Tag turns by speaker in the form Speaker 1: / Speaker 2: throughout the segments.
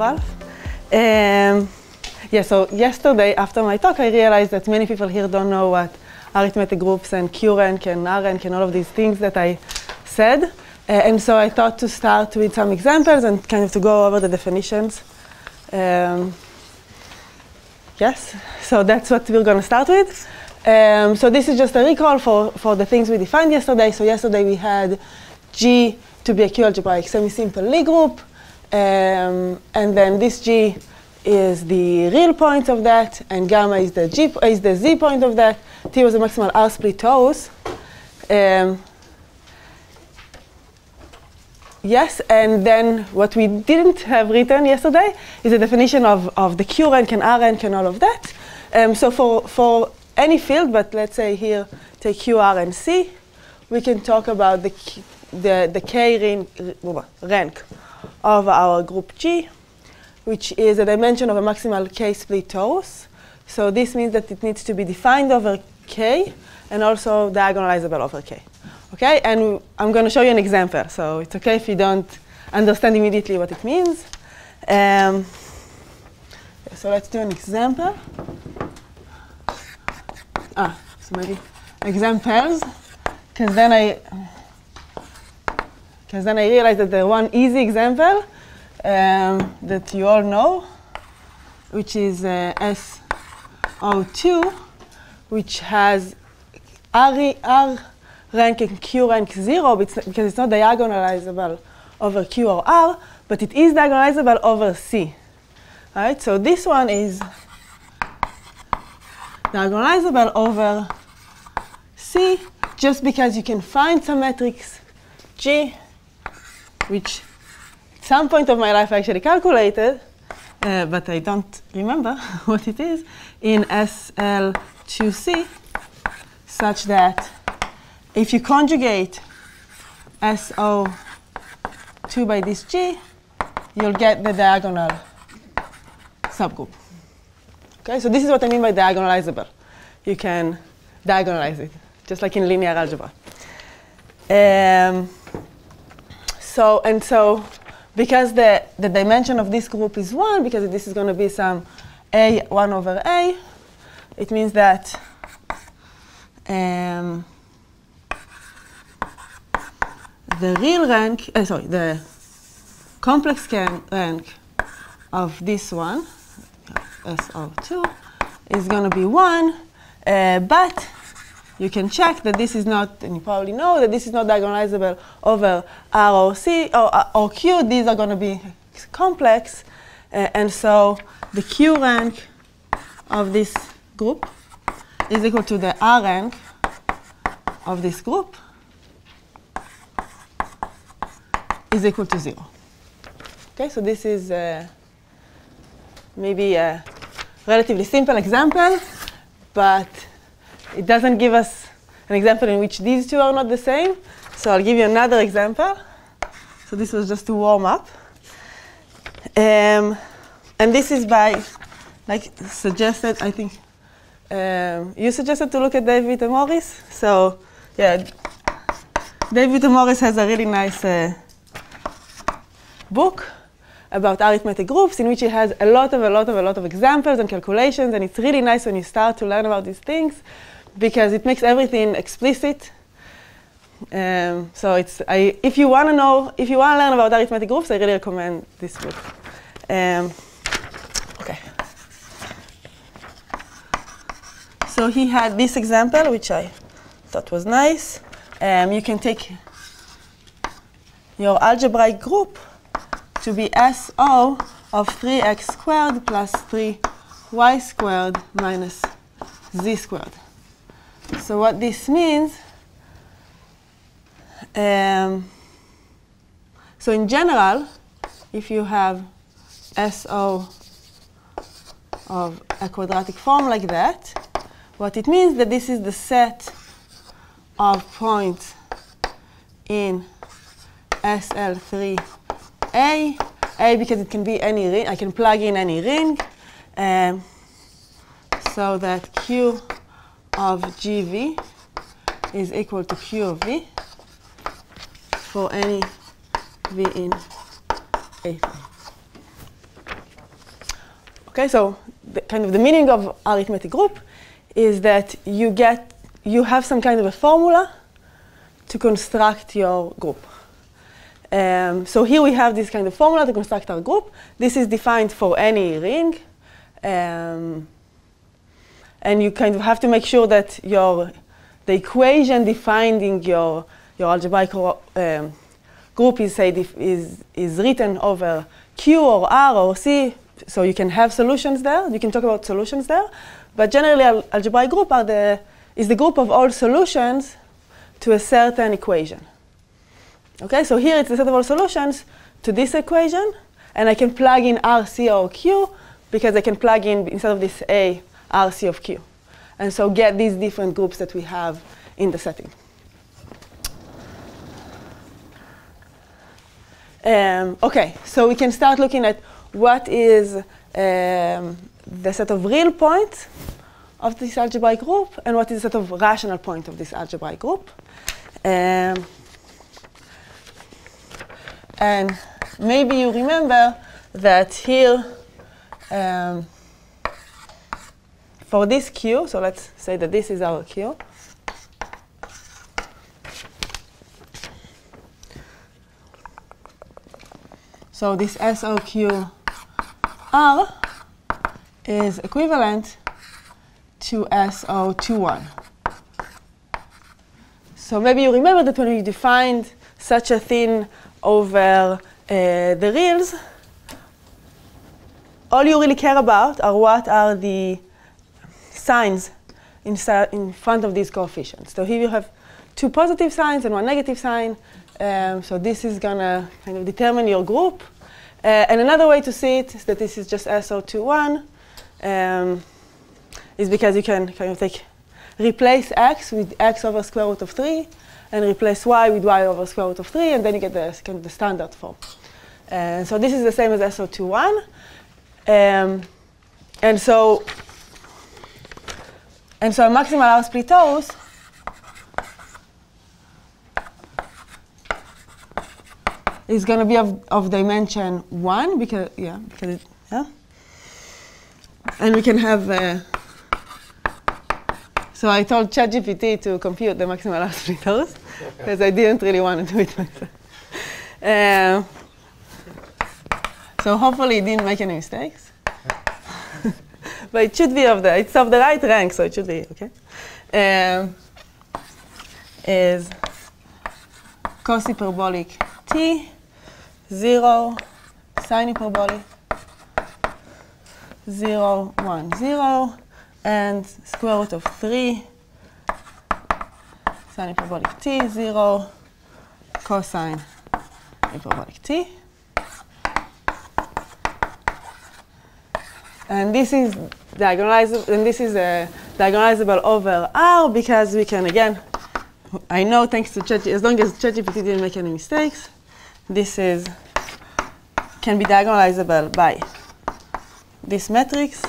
Speaker 1: Ralph. Yeah, so yesterday after my talk, I realized that many people here don't know what arithmetic groups and Q-rank and R-rank and all of these things that I said. And so I thought to start with some examples and kind of to go over the definitions. Yes, so that's what we're going to start with. So this is just a recall for the things we defined yesterday. So yesterday we had G to be a Q-algebraic semi-simple Lie group. And then this G is the real point of that, and gamma is the Z point of that. T was the maximal R split toes. Yes, and then what we didn't have written yesterday is a definition of the Q rank and R rank and all of that. So for any field, but let's say here take Q, R, and C, we can talk about the K rank of our group G, which is a dimension of a maximal K split torus. So this means that it needs to be defined over K and also diagonalizable over K. Okay, and I'm going to show you an example. So it's okay if you don't understand immediately what it means. So let's do an example. So maybe examples, because then I realized that there's one easy example that you all know, which is SO2, which has R rank and Q rank 0, because it's not diagonalizable over Q or R, but it is diagonalizable over C. All right, so this one is diagonalizable over C, just because you can find some matrix G, which at some point of my life I actually calculated, but I don't remember what it is, in SL2C, such that if you conjugate SO2 by this G, you'll get the diagonal subgroup. Okay, so this is what I mean by diagonalizable. You can diagonalize it, just like in linear algebra. So because the dimension of this group is 1, because this is going to be some A 1 over A, it means that the real rank, the complex rank of this one, SO2, is going to be 1, but you can check that this is not, and you probably know that this is not diagonalizable over R or C or Q. These are going to be complex, and so the Q rank of this group is equal to the R rank of this group is equal to 0. Okay, so this is maybe a relatively simple example, but it doesn't give us an example in which these two are not the same. So I'll give you another example. So this was just to warm up. And this is by, like suggested, I think, you suggested to look at David and Morris. So yeah, David and Morris has a really nice book about arithmetic groups in which he has a lot of examples and calculations, and it's really nice when you start to learn about these things because it makes everything explicit. So if you want to learn about arithmetic groups, I really recommend this book. Okay. So he had this example, which I thought was nice. You can take your algebraic group to be SO of 3x squared plus 3y squared minus z squared. So what this means, so in general, if you have SO of a quadratic form like that, what it means that this is the set of points in SL3A, A because it can be any ring. I can plug in any ring, so that Q of GV is equal to Q of V for any V in A3. Okay, so kind of the meaning of arithmetic group is that you have some kind of a formula to construct your group. So here we have this kind of formula to construct our group. This is defined for any ring. And you kind of have to make sure that the equation defining your algebraic group is written over Q or R or C, so you can have solutions there. You can talk about solutions there. But generally, algebraic group is the group of all solutions to a certain equation. Okay, so here it's the set of all solutions to this equation, and I can plug in R, C, or Q, because I can plug in, instead of this A, R, C of Q. And so get these different groups that we have in the setting. Okay, so we can start looking at what is the set of real points of this algebraic group and what is the set of rational points of this algebraic group. And maybe you remember that here, for this Q, so let's say that this is our Q. So this SOQR is equivalent to SO21. So maybe you remember that when we defined such a thing over the reals, all you really care about are what are the signs in front of these coefficients. So here you have two positive signs and one negative sign. So this is going to kind of determine your group. And another way to see it is that this is just SO21. Is because you can kind of replace x with x over square root of 3, and replace y with y over square root of 3, and then you get the kind of the standard form. So this is the same as SO21. And so a maximal R split O's is going to be of dimension 1 because and we can have. So I told ChatGPT to compute the maximal R split O's because I didn't really want to do it myself. So hopefully it didn't make any mistakes. But it should be it's of the right rank, so it should be okay. Is cos hyperbolic t, 0, sine hyperbolic, 0, 1, 0, and square root of 3, sine hyperbolic t, 0, cosine hyperbolic t. And this is diagonalizable, and this is diagonalizable over R because we can, again, I know thanks to ChatGPT, as long as ChatGPT didn't make any mistakes, this can be diagonalizable by this matrix.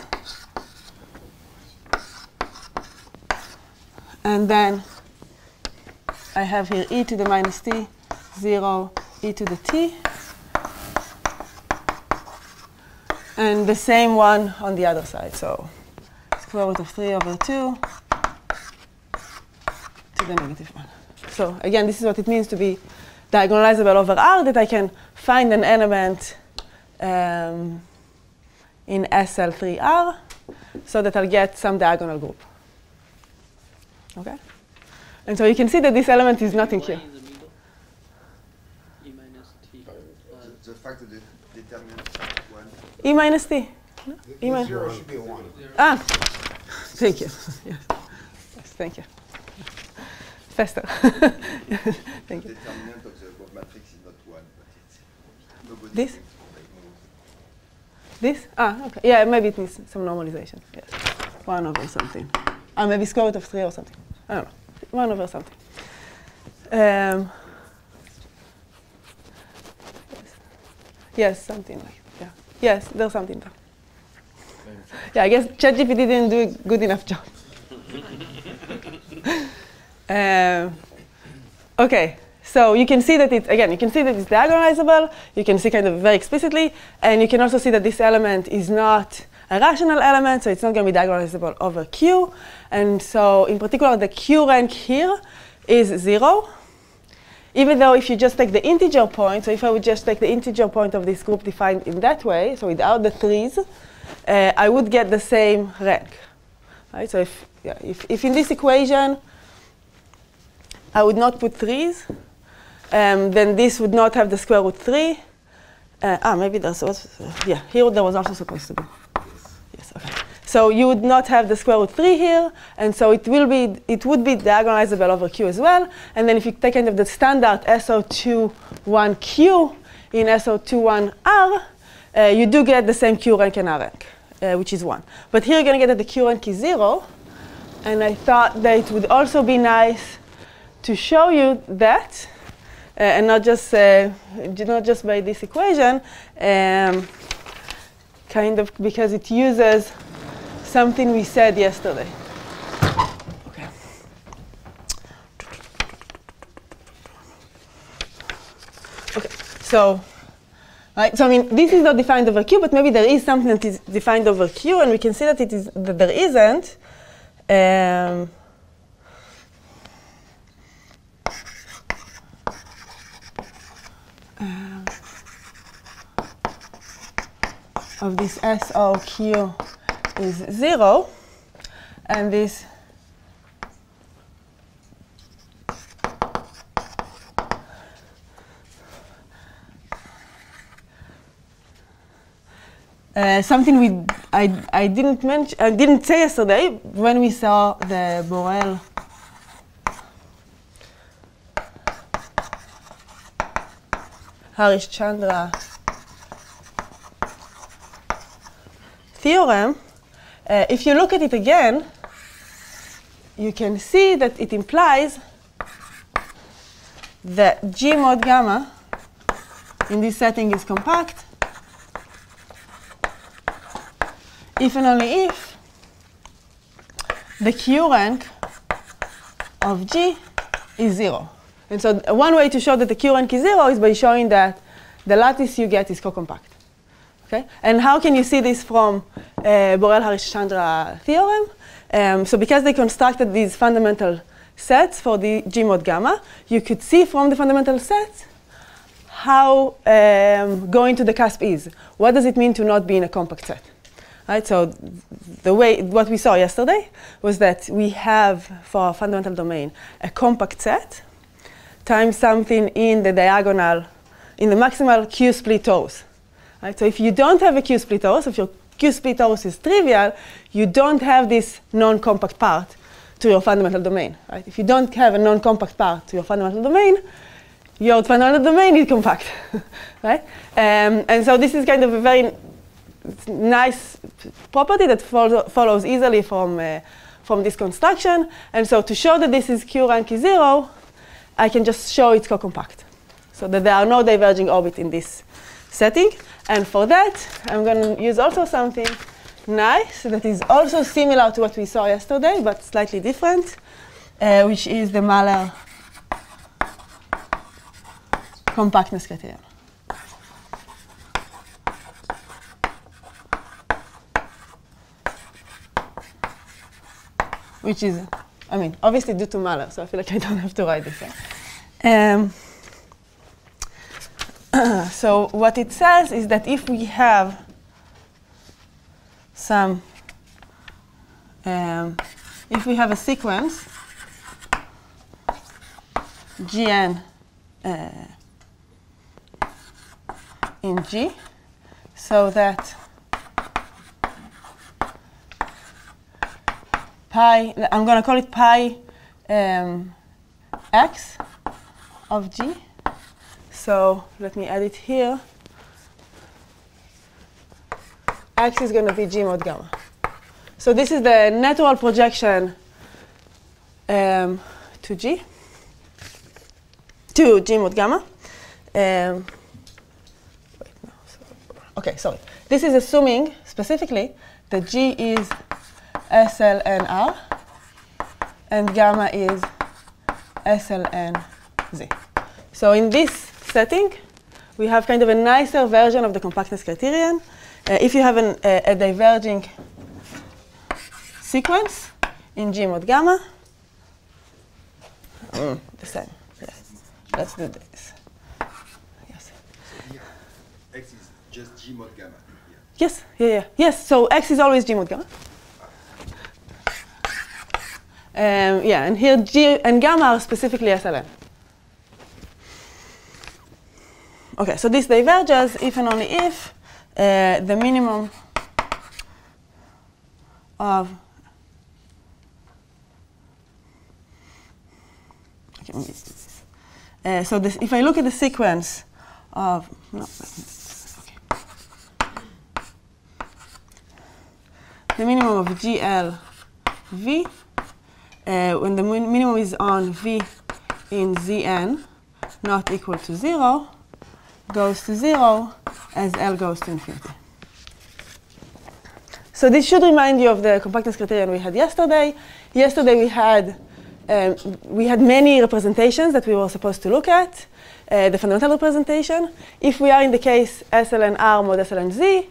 Speaker 1: And then I have here e to the minus t, 0, e to the t. And the same one on the other side. So square root of 3 over 2 to the negative 1. So again, this is what it means to be diagonalizable over R, that I can find an element in SL3R so that I'll get some diagonal group. Okay? And so you can see that this element is not in Q.
Speaker 2: E minus t.
Speaker 3: The fact that the determinant is 1.
Speaker 1: E minus t. No? E minus
Speaker 4: 0 should be a 1.
Speaker 1: Ah, thank you. Yes, thank you. Faster. Thank you.
Speaker 3: The determinant of the matrix is not 1, but it's nobody
Speaker 1: This?
Speaker 3: thinks for like moves.
Speaker 1: This? Ah, okay. Yeah, maybe it needs some normalization. Yes. 1 over something. Maybe square root of 3 or something. I don't know. 1 over something. Yes, something like that. Yeah. Yes, there's something there. Yeah, I guess ChatGPT didn't do a good enough job. Okay, so you can see that it's diagonalizable. You can see kind of very explicitly. And you can also see that this element is not a rational element, so it's not going to be diagonalizable over Q. And so in particular, the Q rank here is 0. Even though if you just take the integer point, so if I would just take the integer point of this group defined in that way, so without the 3s, I would get the same rank. Right? So if in this equation I would not put 3s, then this would not have the square root 3. Maybe there was, here there was also supposed to be. Yes, okay. So you would not have the square root 3 here, and so it would be diagonalizable over Q as well. And then if you take kind of the standard SO21Q in SO21R, you do get the same Q rank and R rank, which is 1. But here you're going to get that the Q rank is 0, and I thought that it would also be nice to show you that, and not just by this equation, kind of because it uses something we said yesterday. Okay. Okay. So, right. So I mean, this is not defined over Q, but maybe there is something that is defined over Q, and we can see that that there isn't. Of this SOQ is 0, and this something I didn't say yesterday when we saw the Borel Harishchandra theorem. If you look at it again, you can see that it implies that G mod gamma in this setting is compact if and only if the Q rank of G is 0. And so one way to show that the Q rank is 0 is by showing that the lattice you get is co-compact. Okay? And how can you see this from Borel-Harishchandra theorem? So because they constructed these fundamental sets for the G mod gamma, you could see from the fundamental sets how going to the cusp is. What does it mean to not be in a compact set? Right? So what we saw yesterday was that we have for our fundamental domain a compact set times something in the diagonal, in the maximal Q split O's. Right? So if you don't have a Q split O's, if your Q split O's is trivial, you don't have this non-compact part to your fundamental domain. Right? If you don't have a non-compact part to your fundamental domain, your fundamental domain is compact. Right? And so this is kind of a very nice property that follows easily from this construction. And so to show that this is Q rank is 0, I can just show it's co-compact. So that there are no diverging orbits in this setting. And for that, I'm going to use also something nice that is also similar to what we saw yesterday, but slightly different, which is the Mahler compactness criterion. Which is, I mean, obviously due to Mahler, so I feel like I don't have to write this. So what it says is that if we have if we have a sequence Gn in G, so that pi, I'm going to call it pi x of G. So let me add it here. X is going to be G mod gamma. So this is the natural projection to G mod gamma. Okay, sorry. This is assuming specifically that G is SLNR and gamma is SLNZ. So in this setting, we have kind of a nicer version of the compactness criterion. if you have a diverging sequence in G mod gamma, the same. Yes. Let's do this. Yes.
Speaker 3: Here, X is just G mod gamma. Here.
Speaker 1: Yes. Yeah. Yes. So X is always G mod gamma. Yeah, and here G and gamma are specifically SLN. Okay, so this diverges if and only if the minimum of okay, maybe it's this. So this, if I look at the sequence of the minimum of GLV, when the minimum is on V in Zn not equal to 0, goes to 0 as L goes to infinity. So this should remind you of the compactness criterion we had yesterday. Yesterday we had many representations that we were supposed to look at. The fundamental representation. If we are in the case SLN R mod SLN Z,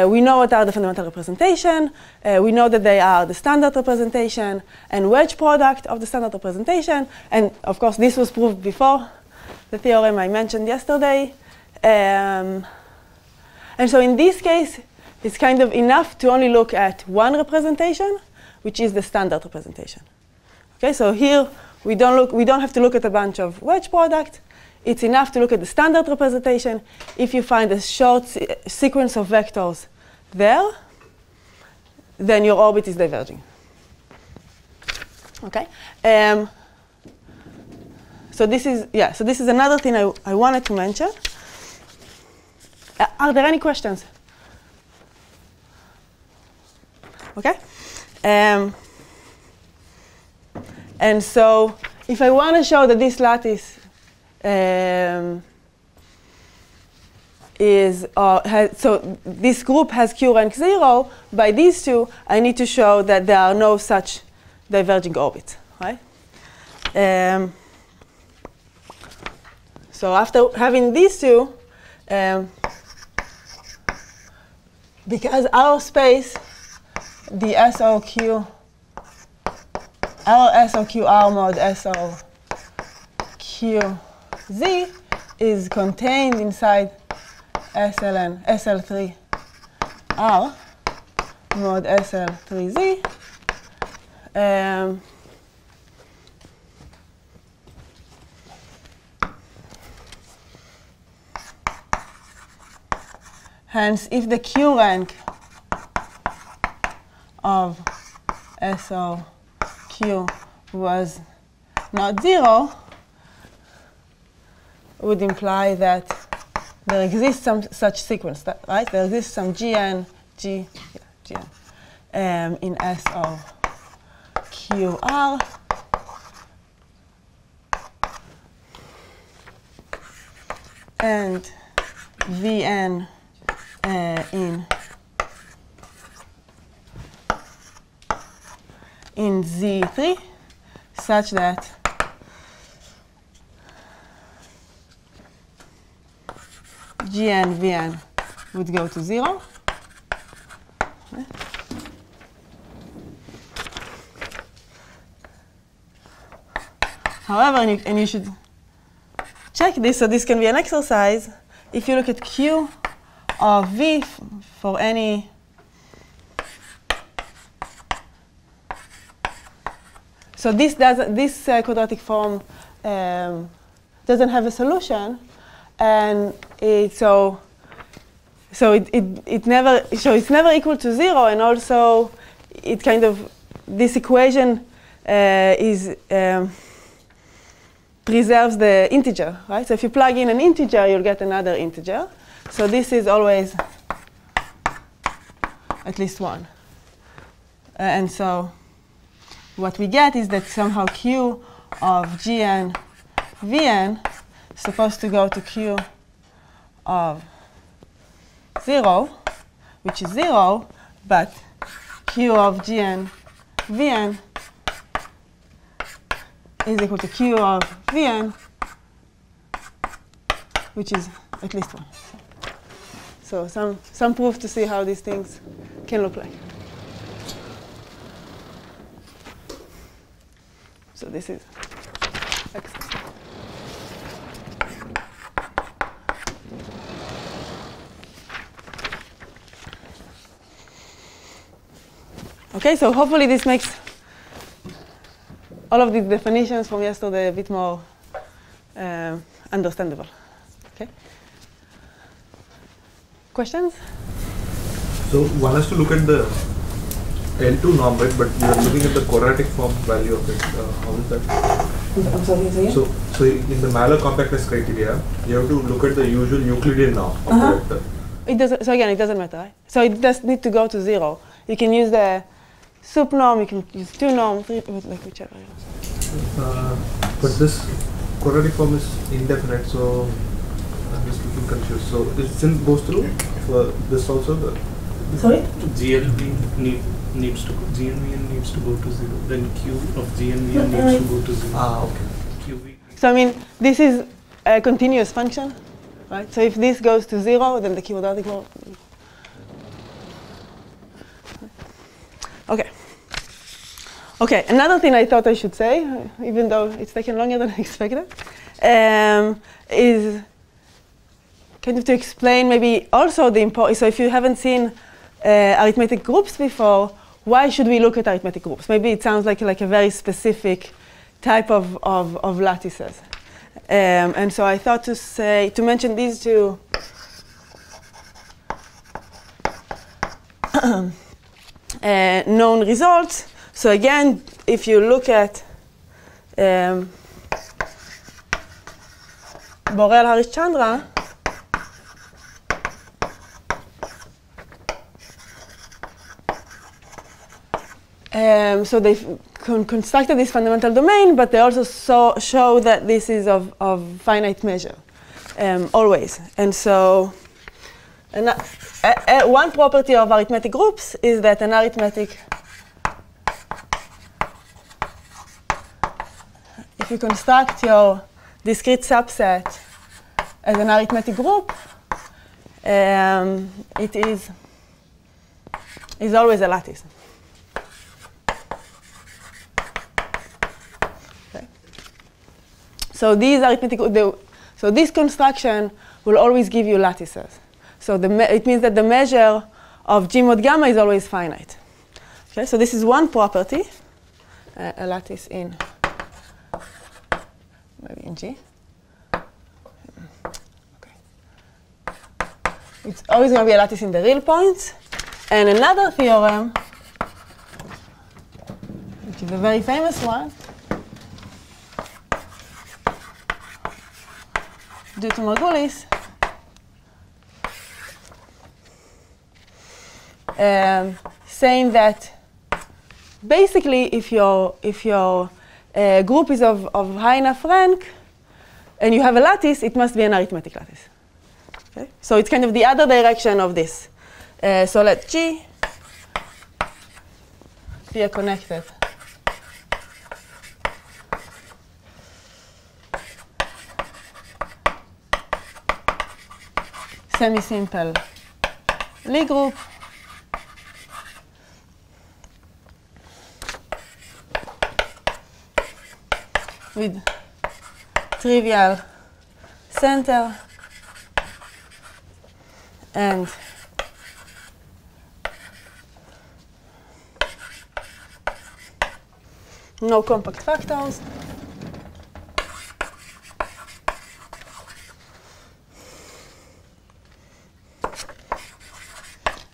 Speaker 1: we know what are the fundamental representation. We know that they are the standard representation and wedge product of the standard representation. And of course, this was proved before the theorem I mentioned yesterday. And so in this case, it's kind of enough to only look at one representation, which is the standard representation. Okay, so here we don't have to look at a bunch of wedge product. It's enough to look at the standard representation. If you find a short sequence of vectors there, then your orbit is diverging. Okay. So this is another thing I wanted to mention. Are there any questions? Okay. And so if I want to show that this lattice so this group has Q rank 0, by these two, I need to show that there are no such diverging orbits, right? So after having these two, because our space, the our SOQR mod SOQZ is contained inside SL3R mod SL3Z. Hence, if the Q rank of SOQ was not 0, would imply that there exists some such sequence, right? There exists some GN in SOQR. And Vn in Z3, such that Gn Vn would go to 0. Okay. However, and you should check this, so this can be an exercise. If you look at Q of V for any so this quadratic form doesn't have a solution, and it's never equal to 0, and also it kind of this equation preserves the integer, right? So if you plug in an integer, you'll get another integer. So this is always at least 1. And so what we get is that somehow Q of Gn Vn is supposed to go to Q of 0, which is 0, but Q of Gn Vn is equal to Q of Vn, which is at least 1. So some proof to see how these things can look like. So this is excellent. Okay, so hopefully this makes all of these definitions from yesterday a bit more understandable. Okay. Questions?
Speaker 4: So one has to look at the L2 norm, right? But we are looking at the quadratic form value of it. How is that?
Speaker 1: I'm sorry,
Speaker 4: So in the Malloy compactness criteria, you have to look at the usual Euclidean norm of the vector.
Speaker 1: It doesn't. So again, it doesn't matter, right? So it does need to go to 0. You can use the sup norm. You can use 2 norm, 3, like whichever.
Speaker 4: But this quadratic form is indefinite, so I'm just looking confused. So it still goes through for this also?
Speaker 1: Sorry?
Speaker 2: GLV needs to go, GNVN needs to go to 0. Then Q of GNVN needs to go to 0.
Speaker 4: Okay.
Speaker 2: QV.
Speaker 1: So I mean, this is a continuous function, right? So if this goes to 0, then the quadratic will. Okay. Okay, another thing I thought I should say, even though it's taken longer than I expected, is kind of to explain maybe also the importance. So if you haven't seen arithmetic groups before, why should we look at arithmetic groups? Maybe it sounds like a very specific type of lattices. And so I thought to mention these two known results. So again, if you look at Borel-Harishchandra, so they've constructed this fundamental domain, but they also show that this is of finite measure, always. And so one property of arithmetic groups is that an arithmetic, if you construct your discrete subset as an arithmetic group, it is always a lattice. So these arithmetic, so this construction will always give you lattices. So it means that the measure of G mod gamma is always finite. Okay, so this is one property, a lattice in maybe in G. Okay. It's always going to be a lattice in the real points. And another theorem, which is a very famous one, due to Margulis, saying that basically if your group is of high enough rank and you have a lattice, it must be an arithmetic lattice. Okay? So it's kind of the other direction of this. So let G be a connected semi-simple Lie group with trivial center and no compact factors.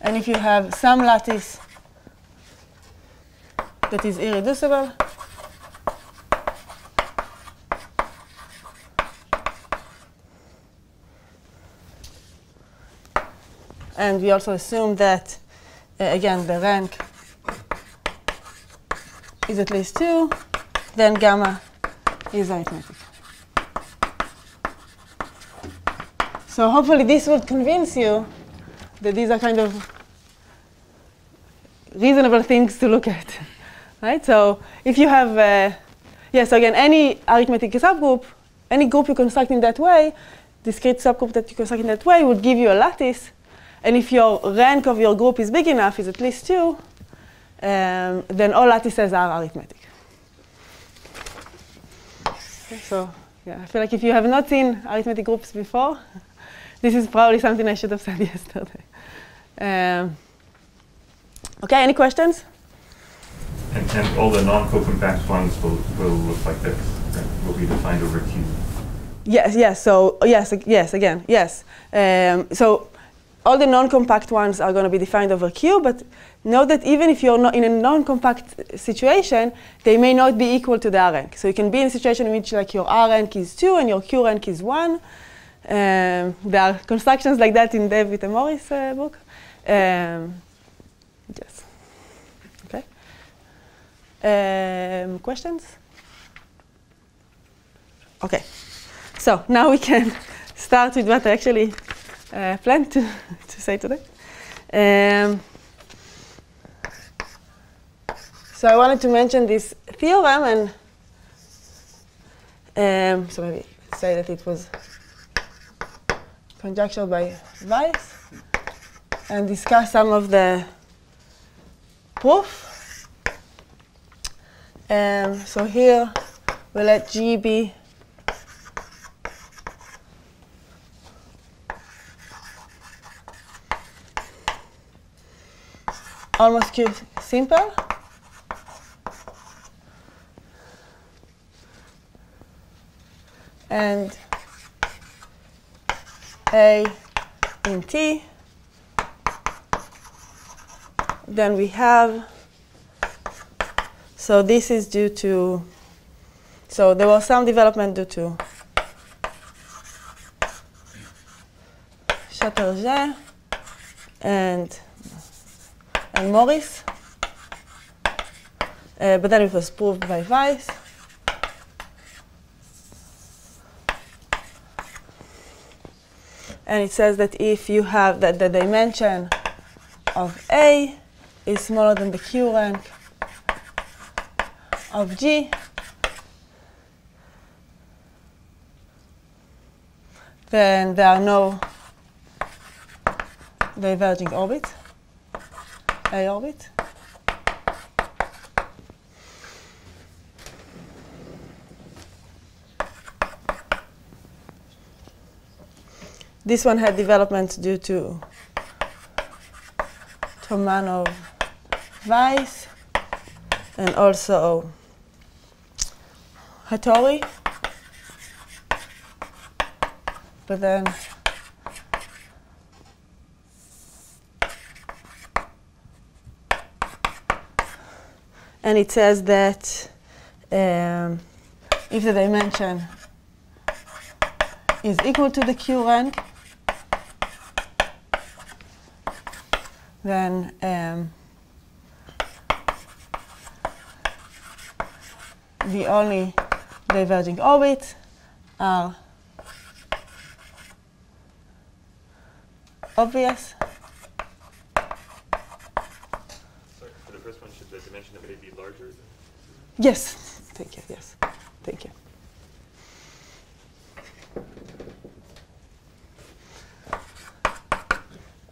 Speaker 1: And if you have some lattice that is irreducible, and we also assume that, again, the rank is at least 2, then gamma is arithmetic. So hopefully this will convince you that these are kind of reasonable things to look at, right? So if you have, so again, any arithmetic subgroup, any group you construct in that way, discrete subgroup that you construct in that way would give you a lattice. And if your rank of your group is big enough, is at least 2, then all lattices are arithmetic. Okay, so yeah, I feel like if you have not seen arithmetic groups before, this is probably something I should have said yesterday. Okay, any questions?
Speaker 5: And all the non-co-compact ones will look like this, right? Will be defined over Q.
Speaker 1: Yes, yes, so yes, again, yes. So all the non-compact ones are going to be defined over Q, but note that even if you're not in a non-compact situation, they may not be equal to the R rank. So you can be in a situation in which like your R rank is 2 and your Q rank is 1. There are constructions like that in David and Morris' book. Yes. Okay. Questions? Okay. So now we can start with what I actually planned to say today. So I wanted to mention this theorem and so maybe say that it was conjectured by Weiss and discuss some of the proof. So here we let G be almost Q simple. And A in T. Then we have, so this is due to, so there was some development due to Chatterjee and Morris, but then it was proved by Weiss. And it says that if you have that the dimension of A is smaller than the Q rank of G, then there are no diverging orbits, A orbit. This one had development due to Tomanov, Weiss, and also Hattori. But then and it says that if the dimension is equal to the Q rank, then the only diverging orbits are obvious.
Speaker 5: Sorry, for the first one, should the dimension of A be larger?
Speaker 1: Yes, thank you, yes, thank you.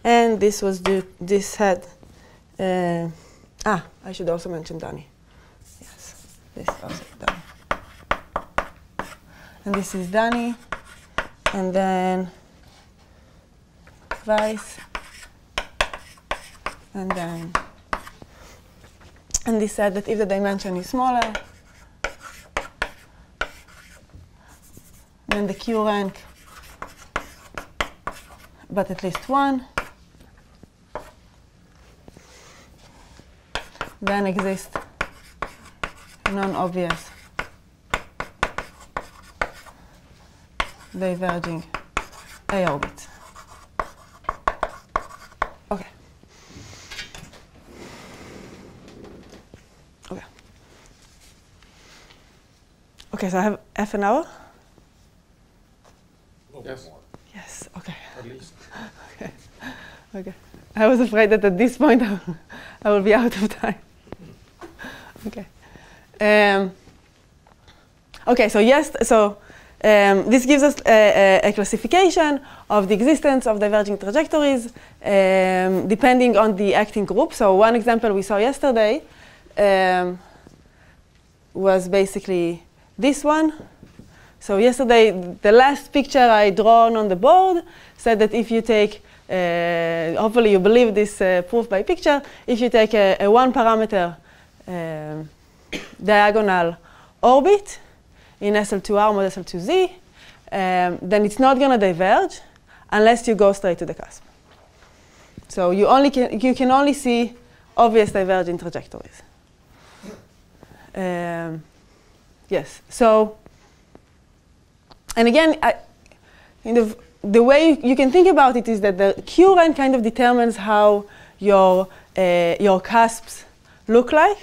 Speaker 1: And this was due, this had, I should also mention Danny. Yes, this also Danny. And this is Danny, and then Weiss, and then, and this said that if the dimension is smaller, then the Q rank, but at least 1, then exist non-obvious diverging A orbits. Okay. Okay. Okay, so I have half an hour?
Speaker 3: Yes.
Speaker 1: Yes, okay.
Speaker 3: At least.
Speaker 1: Okay. Okay. I was afraid that at this point I will be out of time. Okay. Okay, so yes, so This gives us a classification of the existence of diverging trajectories depending on the acting group. So one example we saw yesterday was basically this one. So yesterday, the last picture I drawn on the board said that if you take, hopefully you believe this proof by picture, if you take a one parameter diagonal orbit in SL2R mod SL2Z, then it's not going to diverge unless you go straight to the cusp. So you can only see obvious diverging trajectories. Yes. So, and again, the way you can think about it is that the Q rank kind of determines how your cusps look like.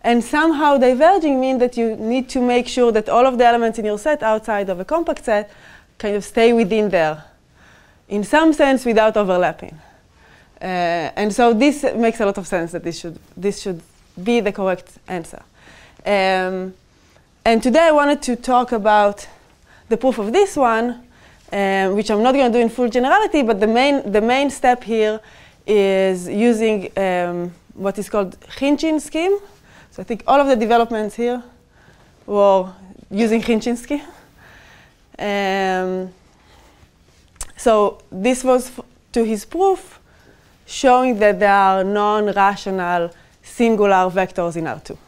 Speaker 1: And somehow diverging means that you need to make sure that all of the elements in your set outside of a compact set kind of stay within there, in some sense without overlapping. And so this makes a lot of sense that this should be the correct answer. And today I wanted to talk about the proof of this one, which I'm not going to do in full generality, but the main step here is using what is called Khinchin scheme. So I think all of the developments here were using Khinchin scheme. So this was to his proof, showing that there are non-rational singular vectors in R2.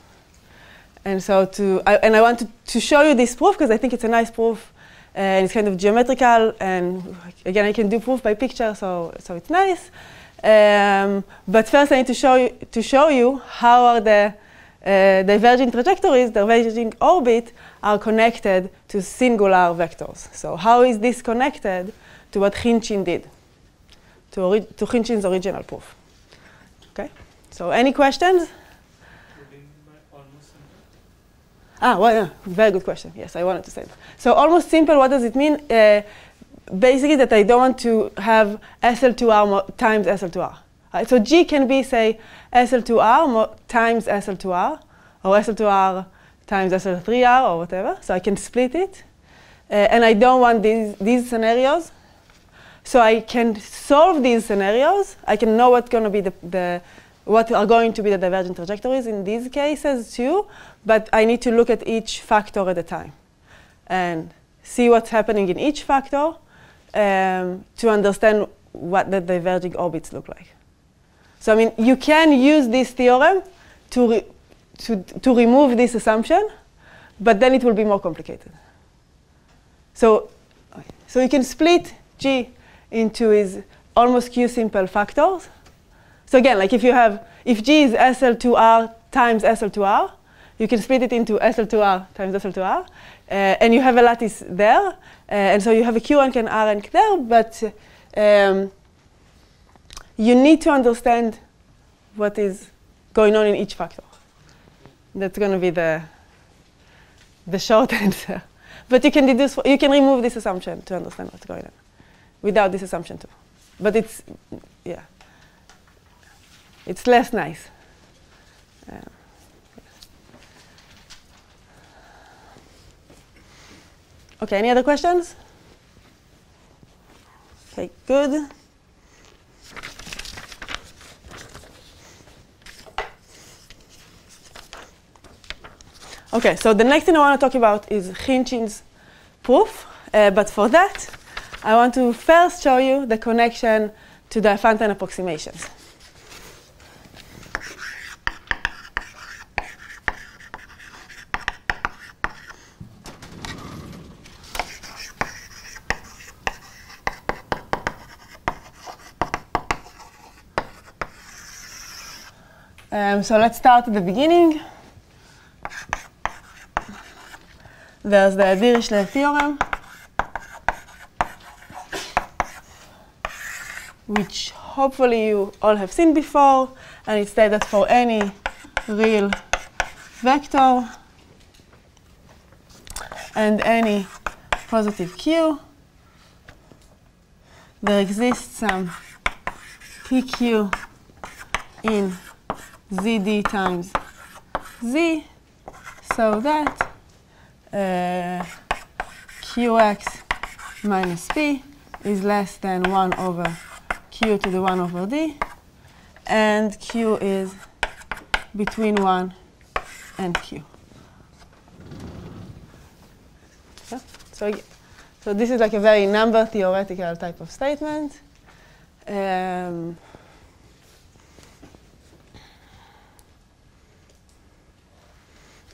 Speaker 1: And so I wanted to show you this proof because I think it's a nice proof, and it's kind of geometrical, and again I can do proof by picture, so it's nice. But first I need to show you how are the diverging trajectories, the diverging orbit, are connected to singular vectors. So how is this connected to what Khinchin did, to Khinchin's original proof? Okay. So any questions? Well, yeah, very good question. Yes, I wanted to say that. So almost simple, what does it mean? Basically that I don't want to have SL2R times SL2R. Right? So G can be, say, SL2R times SL2R, or SL2R times SL3R, or whatever. So I can split it. And I don't want these scenarios. So I can solve these scenarios. I can know what's going to be what are going to be the divergent trajectories in these cases too, but I need to look at each factor at a time and see what's happening in each factor to understand what the diverging orbits look like. So I mean, you can use this theorem to remove this assumption, but then it will be more complicated. So you can split G into his almost Q-simple factors. So again, like if G is SL2R times SL2R, you can split it into SL2R times SL2R, and you have a lattice there, and so you have a Q rank and R rank there, but you need to understand what is going on in each factor. That's going to be the short answer. But you can remove this assumption to understand what's going on, without this assumption too. But it's less nice. Okay, any other questions? Okay, good. Okay, so the next thing I want to talk about is Khinchin's proof. But for that, I want to first show you the connection to the Diophantine approximations. So let's start at the beginning. There's the Dirichlet theorem, which hopefully you all have seen before, and it states that for any real vector and any positive Q, there exists some PQ in ZD times Z, so that qx minus p is less than 1 over q to the 1 over d, and q is between 1 and q. Yeah. So this is like a very number theoretical type of statement.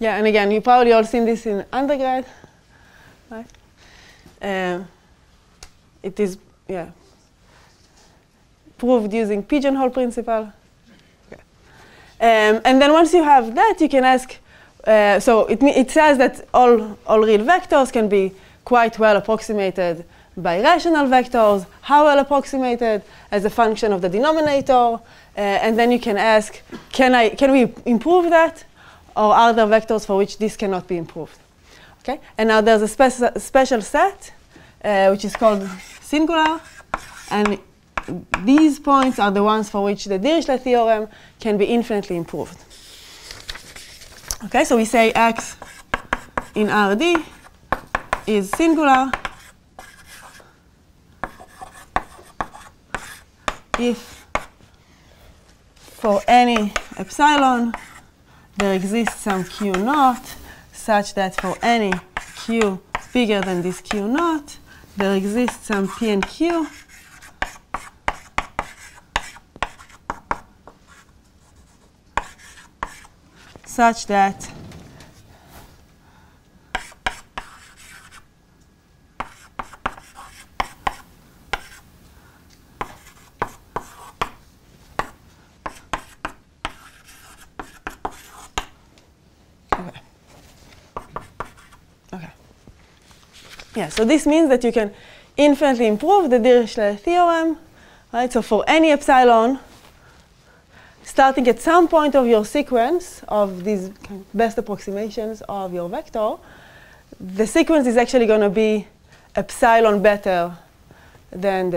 Speaker 1: Yeah, and again, you probably all seen this in undergrad, right? It is, yeah, proved using pigeonhole principle. Okay. And then once you have that, you can ask, so it says that all real vectors can be quite well approximated by rational vectors. How well approximated? As a function of the denominator. And then you can ask, can we improve that? Or are there vectors for which this cannot be improved? Okay? And now there's a special set, which is called singular. And these points are the ones for which the Dirichlet theorem can be infinitely improved. Okay, so we say x in Rd is singular if for any epsilon there exists some q naught such that for any q bigger than this q naught there exists some p and q such that yeah, so this means that you can infinitely improve the Dirichlet theorem, right? So for any epsilon, starting at some point of your sequence of these best approximations of your vector, the sequence is actually going to be epsilon better than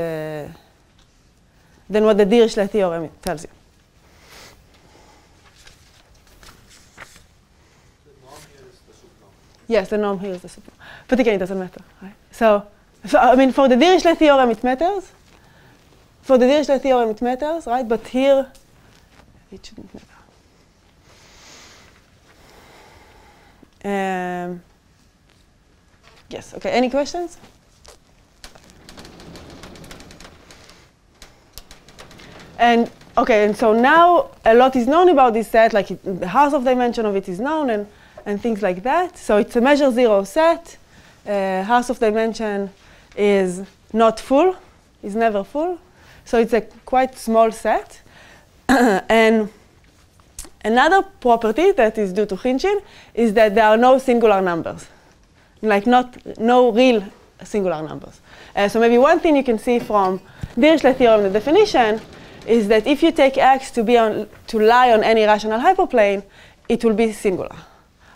Speaker 1: what the Dirichlet theorem tells you. Yes, the norm here is the supernorm. But again, it doesn't matter. Right? So I mean, for the Dirichlet theorem, it matters. For the Dirichlet theorem, it matters, right? But here, it shouldn't matter. Yes, okay, any questions? And okay, and so now a lot is known about this set, like the Hausdorff dimension of it is known, and things like that. So it's a measure zero set. Hausdorff dimension is not full, is never full. So it's a quite small set. And another property that is due to Khinchin is that there are no singular numbers, like no real singular numbers. So maybe one thing you can see from Dirichlet theorem, the definition, is that if you take x to lie on any rational hyperplane, it will be singular.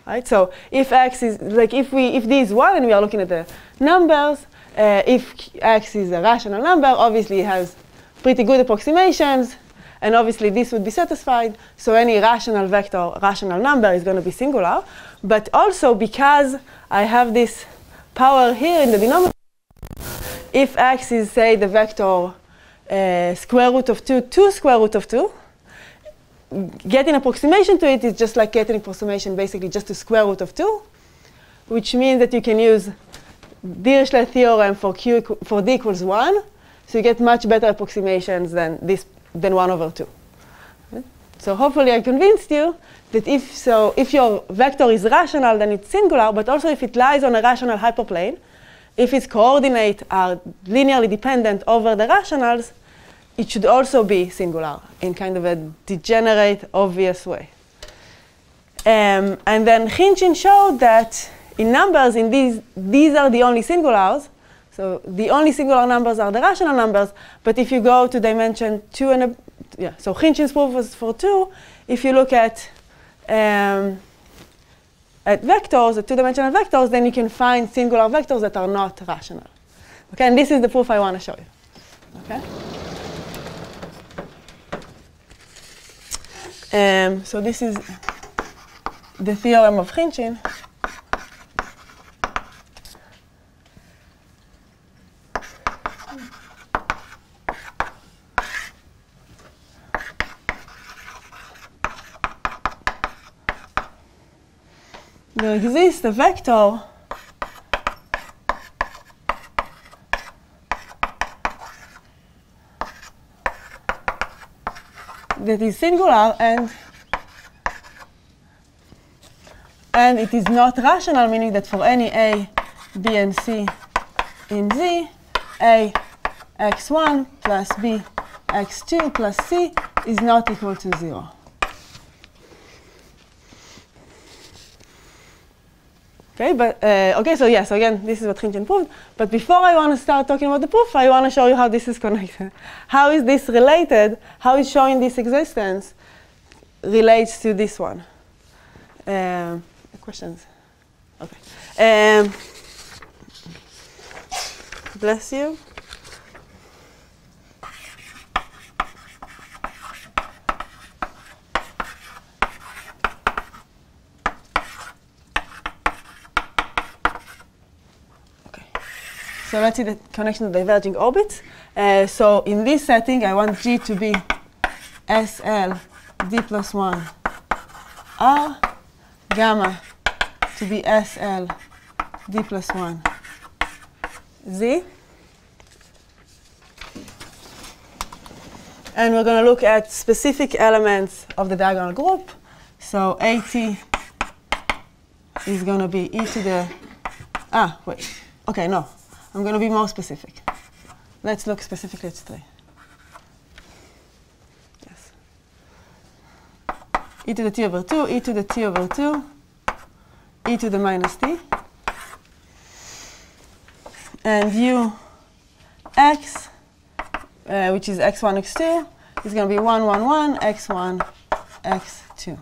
Speaker 1: Right? So if x is like if d is 1 and we are looking at the numbers, if x is a rational number, obviously it has pretty good approximations, and obviously this would be satisfied. So any rational vector, rational number is going to be singular. But also because I have this power here in the denominator, if x is say the vector square root of 2 to square root of 2, getting approximation to it is just like getting approximation basically just to square root of 2, which means that you can use Dirichlet theorem for d equals 1. So you get much better approximations than 1 over 2. Okay? So hopefully I convinced you that if your vector is rational, then it's singular, but also if it lies on a rational hyperplane, if its coordinates are linearly dependent over the rationals, it should also be singular in kind of a degenerate, obvious way. And then Khinchin showed that in numbers, these are the only singulars. So the only singular numbers are the rational numbers. But if you go to dimension 2 so Khinchin's proof was for 2. If you look at vectors, at two-dimensional vectors, then you can find singular vectors that are not rational. Okay, and this is the proof I want to show you. Okay. So this is the theorem of Khinchin. there exists a vector that is singular and it is not rational, meaning that for any A, B, and C in Z, A x1 plus B x2 plus C is not equal to 0. Okay, but okay, so yes, so again, this is what Hinton proved. But before I want to start talking about the proof, I want to show you how this is connected. How is this related? How is showing this existence relates to this one? Questions? Okay. Bless you. So let's see the connection of diverging orbits. So in this setting, I want G to be SL D plus 1 R, gamma to be SL D plus 1 Z. And we're going to look at specific elements of the diagonal group. So AT is going to be e to the, okay, no. I'm going to be more specific. Let's look specifically at 3. Yes. E to the t over 2, e to the t over 2, e to the minus t. And u x, which is x1, x2, is going to be 1, 1, 1, x1, x2.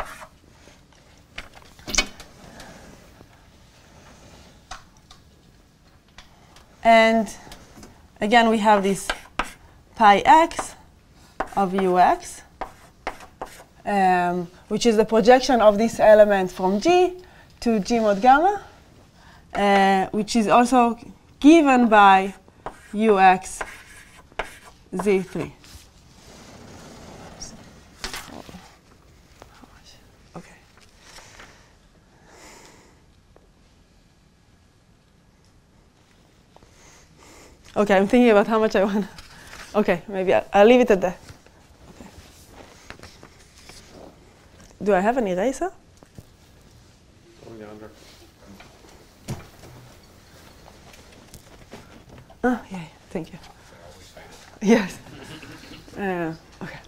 Speaker 1: And again, we have this pi x of ux, which is the projection of this element from G to G mod gamma, which is also given by ux z3. Okay. Okay, I'm thinking about how much I want. Okay, maybe I'll leave it at that. Okay. Do I have an eraser? Oh, yeah, thank you. Yes. Okay.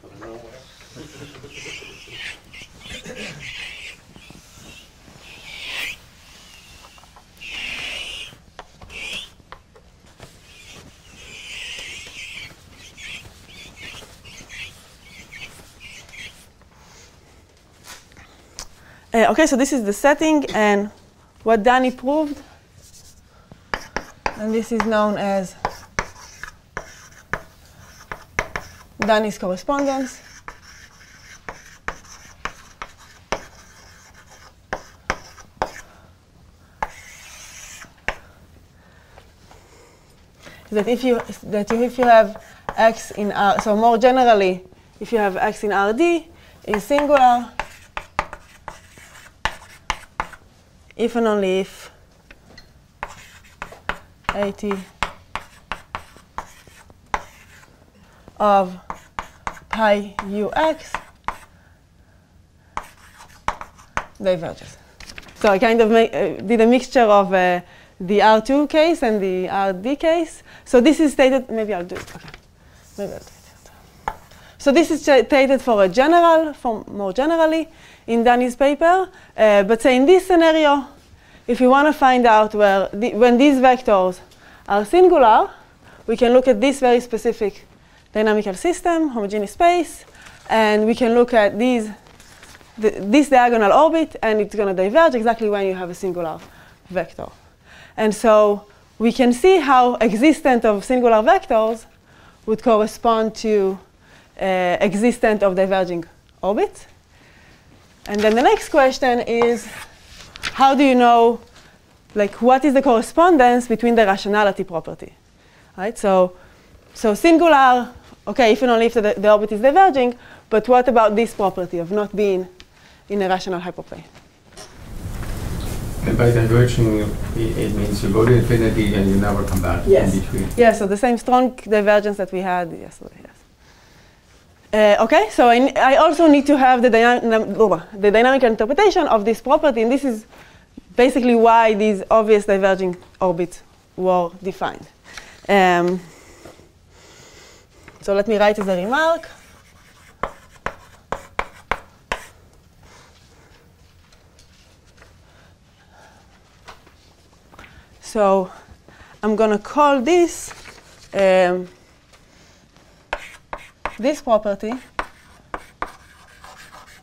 Speaker 1: Okay, so this is the setting and what Danny proved. And this is known as Danny's correspondence. That if you have x in R, so more generally, if you have x in RD is singular, if and only if AT of pi ux diverges. So I kind of did a mixture of the R2 case and the RD case. So this is stated, maybe I'll do it. Okay. Maybe I'll do it. So this is stated for a general, for more generally in Danny's paper. But say in this scenario, if we want to find out when these vectors are singular, we can look at this very specific dynamical system, homogeneous space, and we can look at this diagonal orbit, and it's going to diverge exactly when you have a singular vector. And so we can see how existence of singular vectors would correspond to existence of diverging orbits. And then the next question is, how do you know, like, what is the correspondence between the rationality property? Right? So singular, okay, if and only if the orbit is diverging, but what about this property of not being in a rational hyperplane?
Speaker 6: And by diverging, it means you go to infinity and you never come back
Speaker 1: Yes.
Speaker 6: in between.
Speaker 1: Yeah, so the same strong divergence that we had yesterday. Yes. Okay, so I also need to have the dynamical interpretation of this property, and this is basically why these obvious diverging orbits were defined. So let me write as a remark. So I'm going to call this this property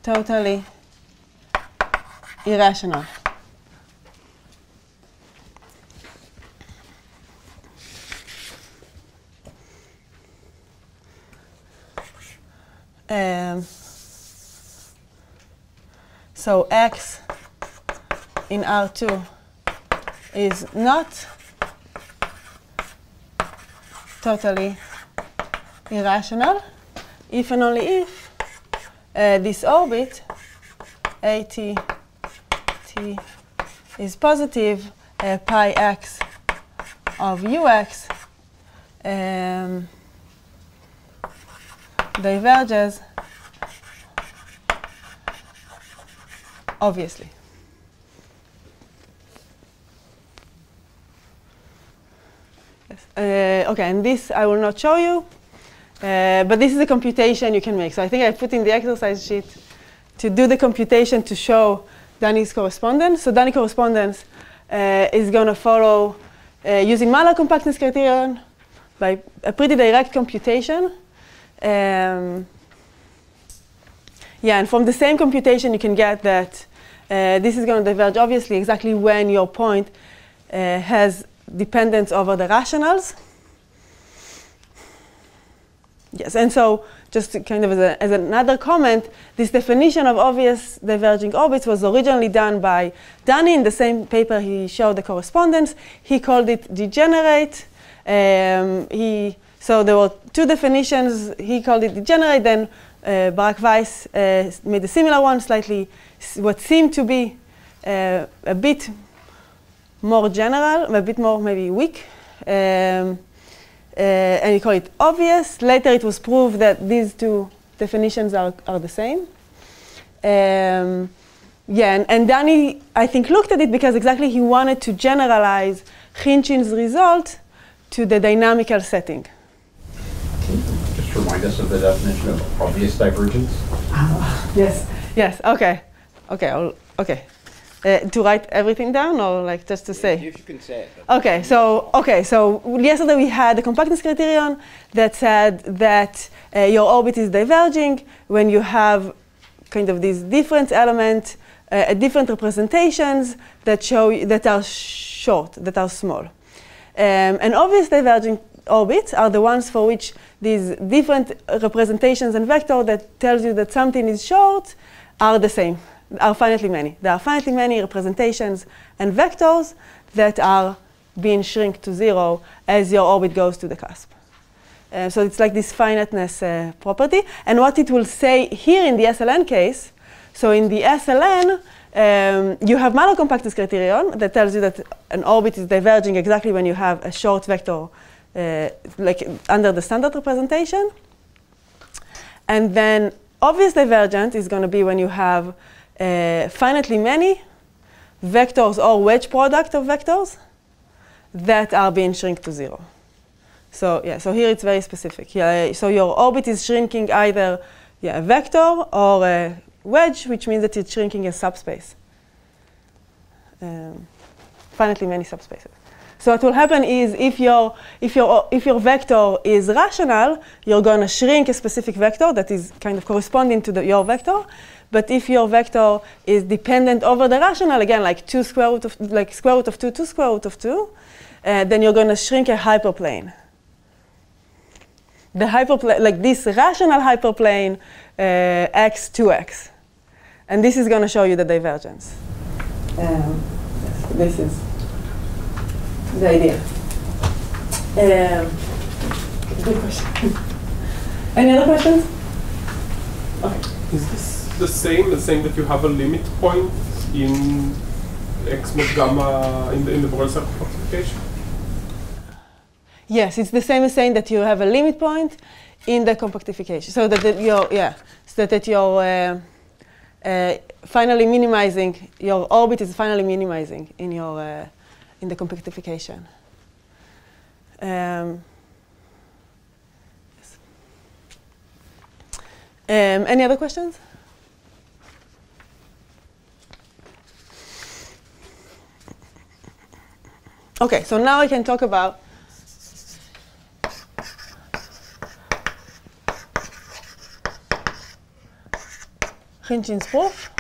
Speaker 1: totally irrational. So x in R2 is not totally irrational if and only if this orbit AT t is positive pi x of ux diverges obviously. Okay, and this I will not show you, but this is a computation you can make. So I think I put in the exercise sheet to do the computation to show Danny's correspondence. So Danny correspondence is going to follow using Malloc compactness criterion by a pretty direct computation. Yeah, and from the same computation you can get that this is going to diverge obviously exactly when your point has dependence over the rationals. Yes, and so just kind of as another comment, this definition of obvious diverging orbits was originally done by Danny in the same paper he showed the correspondence. He called it degenerate. So there were two definitions. He called it degenerate, then Barak Weiss made a similar one, slightly what seemed to be a bit more general, a bit more maybe weak, and he called it obvious. Later it was proved that these two definitions are the same. Yeah, and Danny, I think, looked at it because exactly he wanted to generalize Khinchin's result to the dynamical setting.
Speaker 7: Just remind us of the definition of obvious divergence.
Speaker 1: Yes, okay. To write everything down, or like just to say?
Speaker 3: If you can say it.
Speaker 1: Okay, so yesterday we had the compactness criterion that said that your orbit is diverging when you have kind of these different elements, different representations that show that are short, that are small. And obvious diverging orbits are the ones for which these different representations and vector that tells you that something is short are the same. Are finitely many. There are finitely many representations and vectors that are being shrunk to zero as your orbit goes to the cusp. So it's like this finiteness property. And what it will say here in the SLN case, so in the SLN, you have Malloc compactness criterion that tells you that an orbit is diverging exactly when you have a short vector like under the standard representation. And then obvious divergent is going to be when you have finitely many vectors or wedge product of vectors that are being shrunk to zero. So yeah, so here it's very specific. Yeah, so your orbit is shrinking either a vector or a wedge, which means that it's shrinking a subspace. Finitely many subspaces. So what will happen is if your vector is rational, you're going to shrink a specific vector that is kind of corresponding to your vector. But if your vector is dependent over the rational, again, like square root of 2 to square root of 2, then you're going to shrink a hyperplane. The hyperplane, like this rational hyperplane, x 2x. And this is going to show you the divergence. This is the idea. Good question. Any other questions? Okay.
Speaker 8: Is this the same, saying that you have a limit point in X mod gamma in the Borel-Cerf application?
Speaker 1: Yes, it's the same as saying that you have a limit point in the compactification, so that you're finally minimizing, your orbit is finally minimizing in your in the compactification. Yes. Any other questions? Okay, so now I can talk about Khinchin's proof.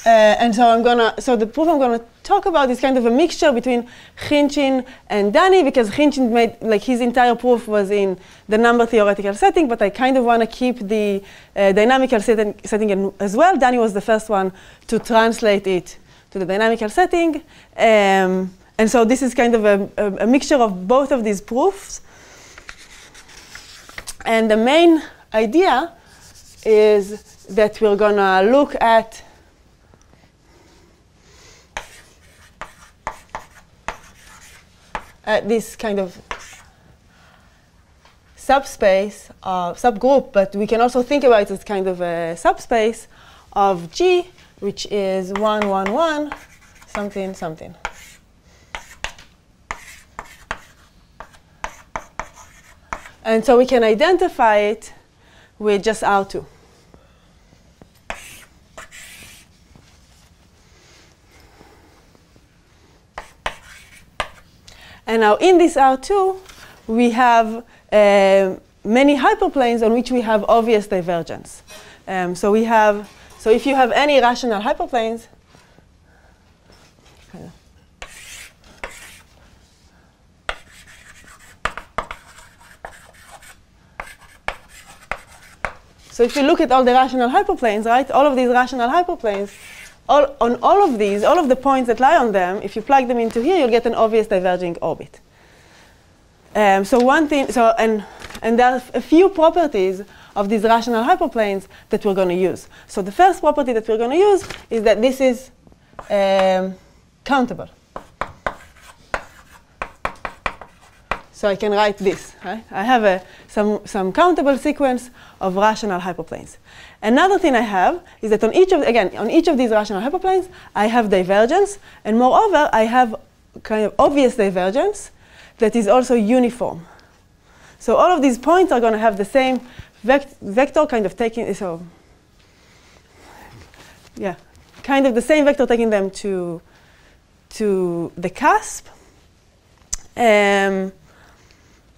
Speaker 1: And so the proof I'm gonna talk about is kind of a mixture between Khinchin and Danny, because Khinchin made, like, his entire proof was in the number theoretical setting, but I kind of want to keep the dynamical setting as well. Danny was the first one to translate it to the dynamical setting. And so this is kind of a mixture of both of these proofs. And the main idea is that we're going to look at this kind of subspace, subgroup, but we can also think about it as kind of a subspace of G, which is 1, 1, 1, something, something. And so we can identify it with just R2. And now in this R2, we have many hyperplanes on which we have obvious divergence. So if you have any rational hyperplanes, so if you look at all the rational hyperplanes, right, all of these rational hyperplanes, on all of the points that lie on them, if you plug them into here, you'll get an obvious diverging orbit. And there are a few properties of these rational hyperplanes that we're going to use. So the first property that we're going to use is that this is countable. So I can write this. Right? I have some countable sequence of rational hyperplanes. Another thing I have is that on each of these rational hyperplanes, I have divergence, and moreover, I have kind of obvious divergence that is also uniform. So all of these points are going to have the same vector, kind of taking kind of the same vector taking them to the cusp.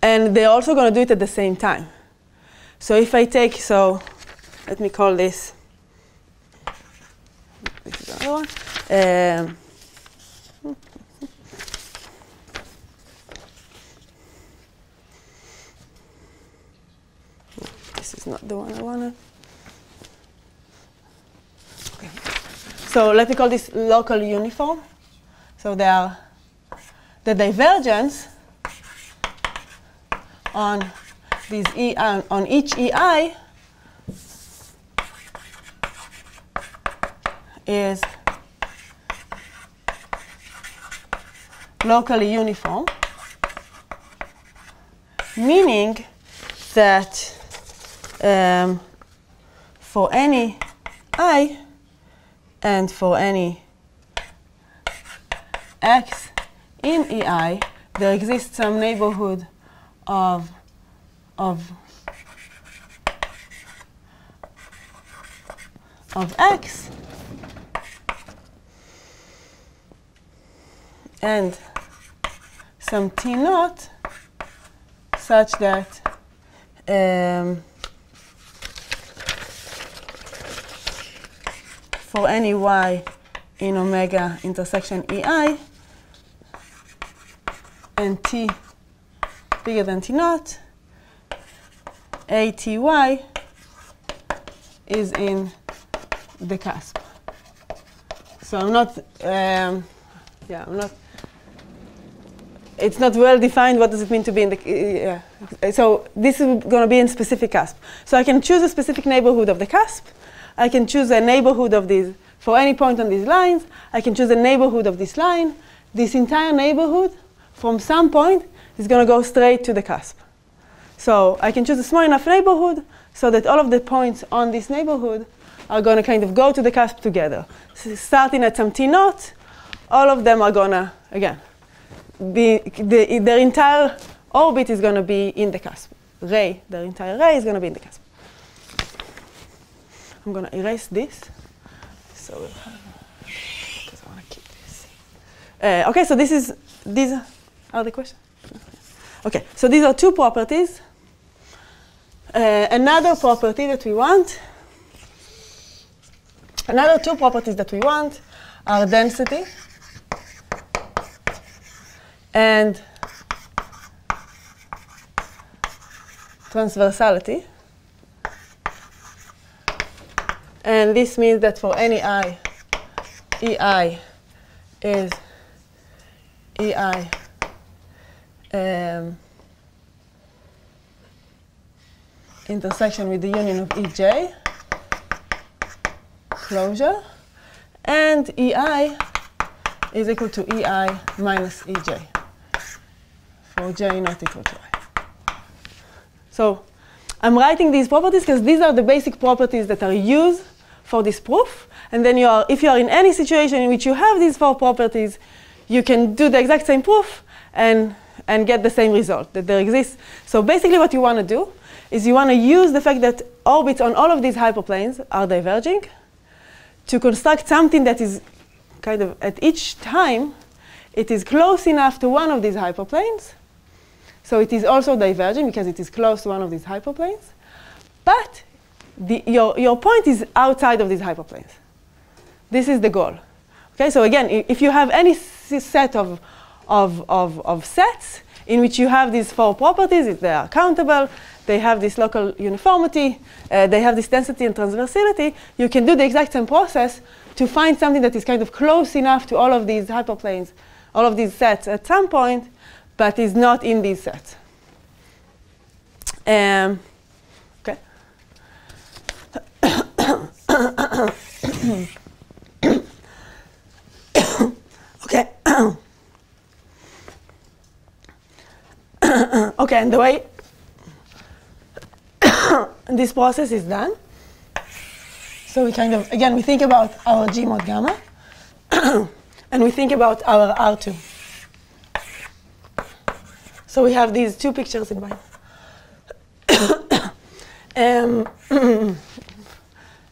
Speaker 1: And they're also going to do it at the same time. So if I take, let me call this is the other one. This is not the one I wanted. Okay. So let me call this local uniform. So they are the divergence on these on each EI is locally uniform, meaning that for any I and for any x in EI, there exists some neighborhood of x and some t naught such that for any y in omega intersection EI and t bigger than t naught, ATY is in the cusp. So I'm not, it's not well defined what does it mean to be in the, so this is going to be in specific cusp. So I can choose a specific neighborhood of the cusp, I can choose a neighborhood of these. For any point on these lines, I can choose a neighborhood of this line. This entire neighborhood, from some point, is going to go straight to the cusp. So I can choose a small enough neighborhood so that all of the points on this neighborhood are going to kind of go to the cusp together. So starting at some t0, all of them are going to, again, their entire orbit is going to be in the cusp. Their entire ray is going to be in the cusp. I'm going to erase this. So we'll have, because I want to keep this. Okay, so these are the questions. Okay, so these are two properties. Another two properties that we want are density and transversality. And this means that for any I, EI is EI intersection with the union of EJ, closure, and EI is equal to EI minus EJ for J not equal to I. So I'm writing these properties because these are the basic properties that are used for this proof. And then if you are in any situation in which you have these four properties, you can do the exact same proof and get the same result, that there exists. So basically what you want to do is you want to use the fact that orbits on all of these hyperplanes are diverging to construct something that is kind of at each time, it is close enough to one of these hyperplanes. So it is also diverging because it is close to one of these hyperplanes. But your point is outside of these hyperplanes. This is the goal. Okay, so again, if you have any set of sets in which you have these four properties, they are countable, they have this local uniformity, they have this density and transversality, you can do the exact same process to find something that is kind of close enough to all of these hyperplanes, all of these sets at some point, but is not in these sets. Okay. Okay. Okay, and the way this process is done, so we kind of, again, we think about our G mod gamma, and we think about our R2. So we have these two pictures in mind.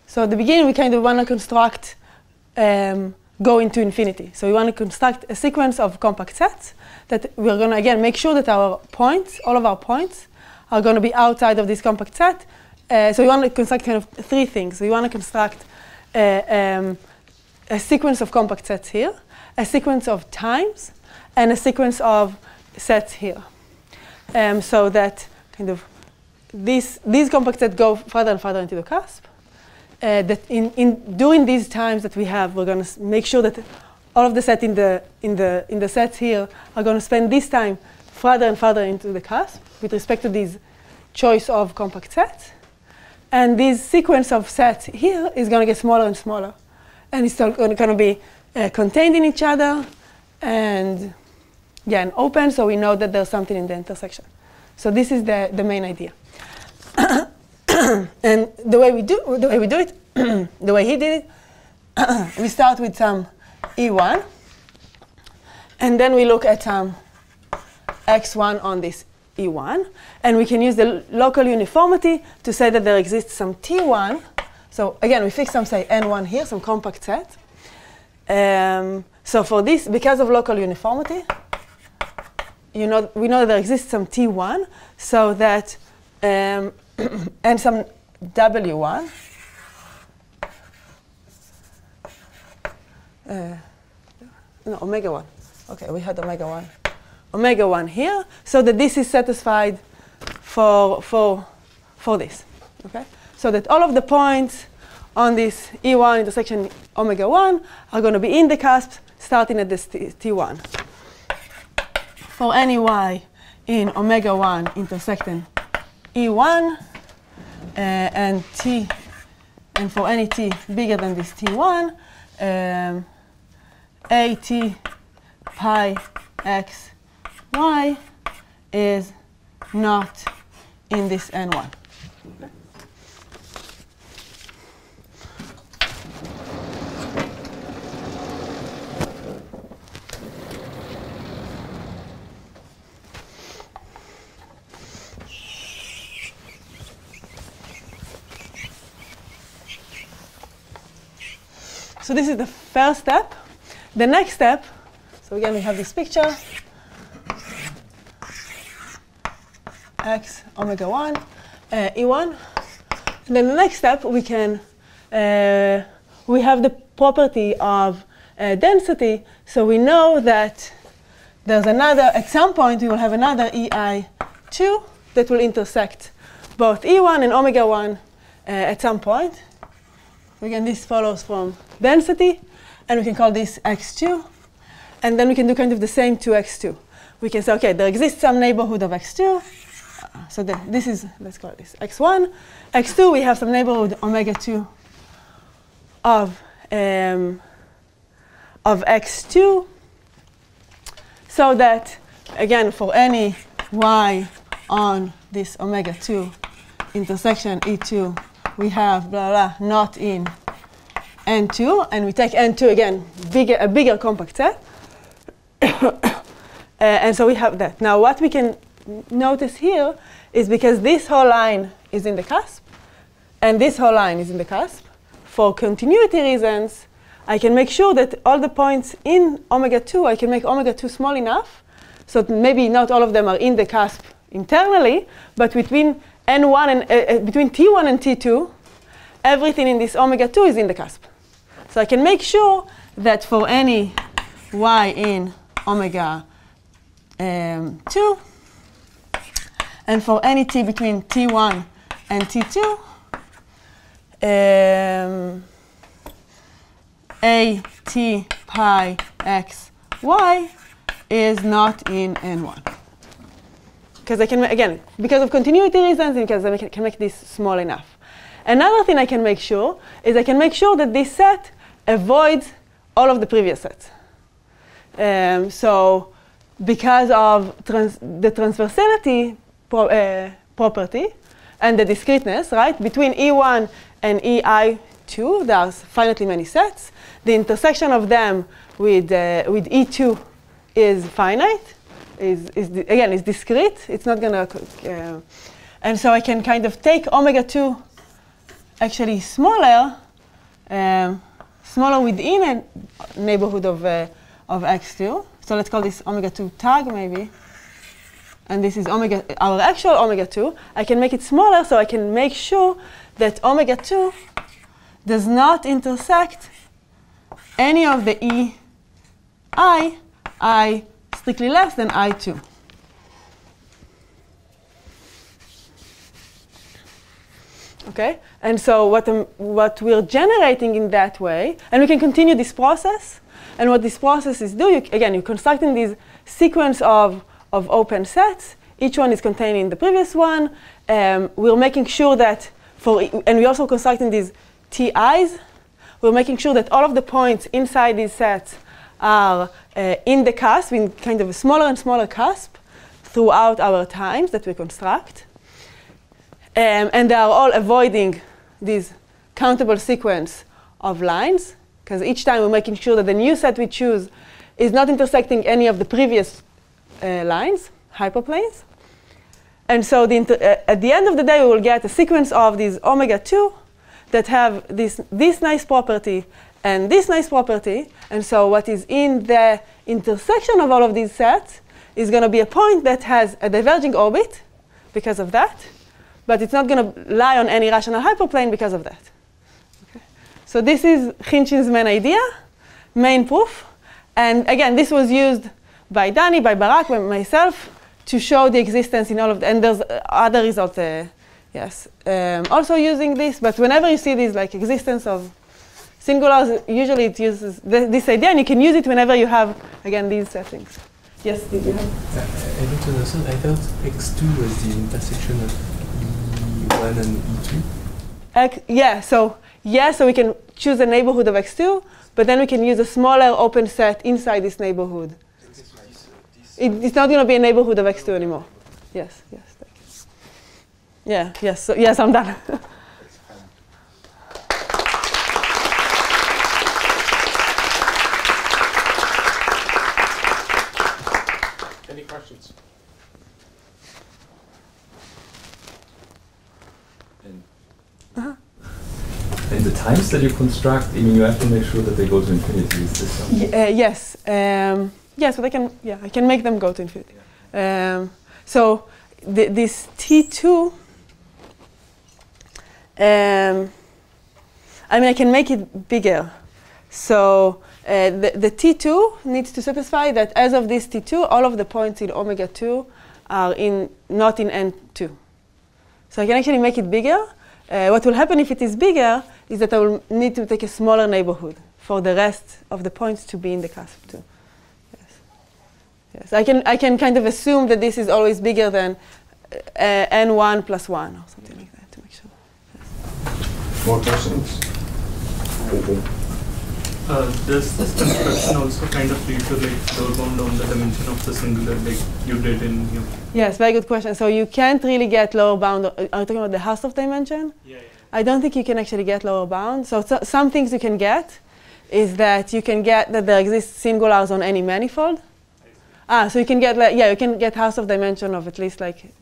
Speaker 1: So at the beginning, we kind of want to construct go into infinity. So we want to construct a sequence of compact sets that we're going to, again, make sure that our points, all of our points, are going to be outside of this compact set. So we want to construct kind of three things. We want to construct a sequence of compact sets here, a sequence of times, and a sequence of sets here. So that kind of these compact sets go further and further into the cusp. That during these times that we have, we're going to make sure that all of the sets in the sets here are going to spend this time further and further into the cusp with respect to these choice of compact sets. And this sequence of sets here is going to get smaller and smaller. And it's still going to be contained in each other and, yeah, and open, so we know that there's something in the intersection. So this is the main idea. And the way we do it, the way he did it, we start with some E1, and then we look at some X1 on this E1, and we can use the local uniformity to say that there exists some T1. So again, we fix some, say, N1 here, some compact set. So for this, because of local uniformity, we know that there exists some T1, so that and some W1. No, omega 1. Okay, we had omega 1. Omega 1 here, so that this is satisfied for this. Okay? So that all of the points on this E1 intersection omega 1 are going to be in the cusp starting at this T1. For any y in omega 1 intersecting E1 and T and for any t bigger than this t1, at pi x y is not in this n1. Okay. So this is the first step. The next step, so again we have this picture, x omega 1, E1. And then the next step we can, we have the property of density. So we know that there's another, at some point we will have another EI2 that will intersect both E1 and omega 1 at some point. Again, this follows from density, and we can call this x2. And then we can do kind of the same to x2. We can say, OK, there exists some neighborhood of x2. So this is, let's call this x1. x2, we have some neighborhood omega 2 of x2. So that, again, for any y on this omega 2 intersection E2, we have blah, blah, not in N2. And we take N2, again, a bigger compact set. And so we have that. Now, what we can notice here is because this whole line is in the cusp, and this whole line is in the cusp, for continuity reasons, I can make sure that all the points in omega 2, I can make omega 2 small enough, so that maybe not all of them are in the cusp internally, but between N1 and between T1 and T2, everything in this omega 2 is in the cusp. So I can make sure that for any y in omega 2, and for any t between T1 and T2, a t pi x y is not in N1. Because I can, again, because of continuity reasons, and because I can make this small enough. Another thing I can make sure is I can make sure that this set avoids all of the previous sets. So because of the transversality property and the discreteness, right, between E1 and EI2, there are finitely many sets. The intersection of them with E2 is finite. Again, is discrete. It's not going to, and so I can kind of take omega 2 actually smaller, smaller within a neighborhood of x2. So let's call this omega 2 tag maybe. And this is omega, our actual omega 2. I can make it smaller, so I can make sure that omega 2 does not intersect any of the I strictly less than I2. Okay, and so what we're generating in that way, and we can continue this process. And what this process is doing, again, you're constructing this sequence of open sets. Each one is contained in the previous one. We're making sure that and we're also constructing these TIs. We're making sure that all of the points inside these sets are in the cusp, in kind of a smaller and smaller cusp throughout our times that we construct. And they are all avoiding this countable sequence of lines, because each time we're making sure that the new set we choose is not intersecting any of the previous lines, hyperplanes. And so at the end of the day, we will get a sequence of these omega 2 that have this nice property and this nice property. And so what is in the intersection of all of these sets is going to be a point that has a diverging orbit because of that. But it's not going to lie on any rational hyperplane because of that. Okay. So this is Hinchin's main idea, main proof. And again, this was used by Dani, by Barak, by myself, to show the existence in all of the, and there's other results, yes, also using this. But whenever you see this like existence of singulars, usually it uses this idea, and you can use it whenever you have, again, these settings. Yes, did you have?
Speaker 9: I don't understand. I thought X2 was the intersection of E1 and E2.
Speaker 1: Yeah, so Yes, so we can choose a neighborhood of x2, but then we can use a smaller open set inside this neighborhood. It's not going to be a neighborhood of x2 anymore. Yes, yes. Thank you. Yeah, yes, so, yes, I'm done.
Speaker 8: Any questions?
Speaker 10: And the times that you construct, I mean, you have to make sure that they go to infinity. Is this something?
Speaker 1: Yes. Yes, but I can make them go to infinity. So this T2, I mean, I can make it bigger. So the T2 needs to satisfy that as of this T2, all of the points in omega 2 are not in N2. So I can actually make it bigger. What will happen if it is bigger is that I will need to take a smaller neighborhood for the rest of the points to be in the cusp too. Yes, I can kind of assume that this is always bigger than n1 plus 1 or something like that to make sure. Yes.
Speaker 3: More questions?
Speaker 2: Does this construction also kind of lead to like lower bound on the dimension of the singular like you did in here?
Speaker 1: Yes, very good question. So you can't really get lower bound. Are you talking about the Hausdorff dimension?
Speaker 2: Yeah.
Speaker 1: I don't think you can actually get lower bound. So some things you can get is that you can get that there exist singulars on any manifold. So you can get you can get Hausdorff dimension of at least like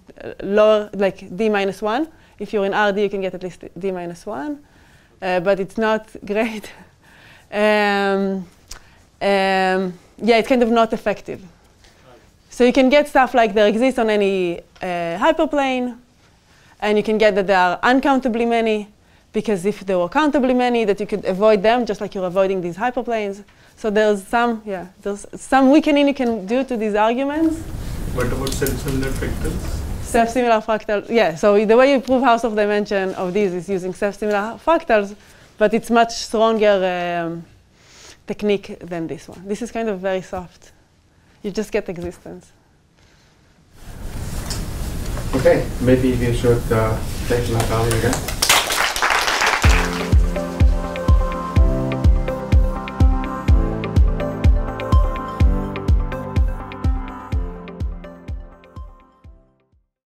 Speaker 1: lower like d minus 1. If you're in RD, you can get at least d minus 1, but it's not great. It's kind of not effective. So you can get stuff like there exists on any hyperplane, and you can get that there are uncountably many, because if there were countably many, that you could avoid them, just like you're avoiding these hyperplanes. So there's some weakening you can do to these arguments.
Speaker 2: What about self-similar fractals?
Speaker 1: Self-similar fractals, yeah. So the way you prove Hausdorff dimension of these is using self-similar fractals, but it's much stronger technique than this one. This is kind of very soft. You just get existence.
Speaker 6: Okay, maybe we should thank Nattalie again.